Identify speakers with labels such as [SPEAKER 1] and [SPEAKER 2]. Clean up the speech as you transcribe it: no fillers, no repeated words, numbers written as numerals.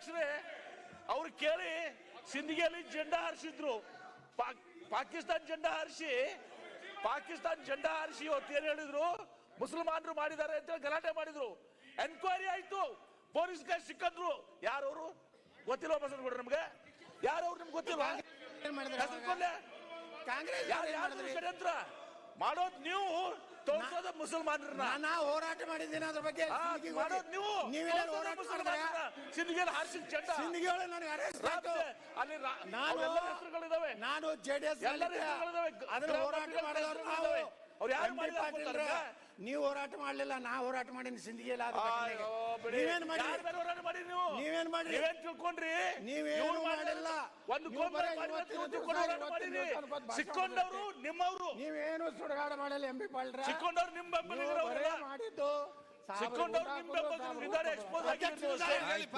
[SPEAKER 1] ಅಧ್ಯಕ್ಷರೇ, ಅವ್ರು ಕೇಳಿ ಸಿಂಧಿಗೆಯಲ್ಲಿ ಜೆಂಡಾ ಹಾರಿಸಿದ್ರು, ಪಾಕಿಸ್ತಾನ ಜೆಂಡಾ ಹಾರಿಸಿ ಇವತ್ತು ಏನ್ ಹೇಳಿದ್ರು, ಮುಸಲ್ಮಾನರು ಮಾಡಿದ್ದಾರೆ ಅಂತ ಹೇಳಿ ಗಲಾಟೆ ಮಾಡಿದ್ರು. ಎನ್ಕ್ವೈರಿ ಆಯ್ತು, ಪೊಲೀಸ್ ಕೈ ಸಿಕ್ಕಂದ್ರು. ಯಾರವರು ಗೊತ್ತಿಲ್ಲ ಬಸವನಗೌಡ್ರ, ನಮ್ಗೆ ಯಾರವ್ರು ನಿಮ್ಗೆ ಗೊತ್ತಿಲ್ಲ. ಕಾಂಗ್ರೆಸ್ ಷಡ್ಯಂತ್ರ ಮಾಡೋದು ನೀವು, ತೋರಿಸೋದ ಮುಸಲ್ಮಾನರನ್ನ.
[SPEAKER 2] ಹೋರಾಟ ಮಾಡಿದ್ದೀನಿ ಅದ್ರ ಬಗ್ಗೆ.
[SPEAKER 1] ಮಾಡೋದು ನೀವು, ಸಿಂಧಿಗೆಯಲ್ಲಿ ಹಾರಿಸಿದ ಜೆಂಡಾ ಅಲ್ಲಿ ಹೆಸರುಗಳಿದಾವೆ.
[SPEAKER 2] ನಾನು ಜೆಡಿಎಸ್ ಹೋರಾಟ ಮಾಡಿದವರು ನಾವು. ನೀವು ಹೋರಾಟ ಮಾಡ್ಲಿಲ್ಲ, ನಾ ಹೋರಾಟ ಮಾಡೀನಿ ಸಿಂಧಿಗೆಲ್ಲ. ನೀವೇನ್ ಮಾಡಿ
[SPEAKER 1] ತಿಳ್ಕೊಂಡ್ರಿ?
[SPEAKER 2] ನೀವೇನು ಮಾಡಿಲ್ಲ.
[SPEAKER 1] ಸಿಕ್ಕೊಂಡವರು ನಿಮ್ಮವರು,
[SPEAKER 2] ನೀವೇನು ಸುಡಗಾಡ ಮಾಡಲ್ಲ. ಎಂ ಬಿ ಪಾಲ್ರ
[SPEAKER 1] ಸಿಕ್ಕೊಂಡವ್ರು ನಿಮ್ಮ
[SPEAKER 2] ಮಾಡಿದ್ದು
[SPEAKER 1] ಸಿಕ್ಕೊಂಡವ್ರು ನಿಮ್ಮ ಎಕ್ಸ್ಪೋಸ್ ಆಗಿ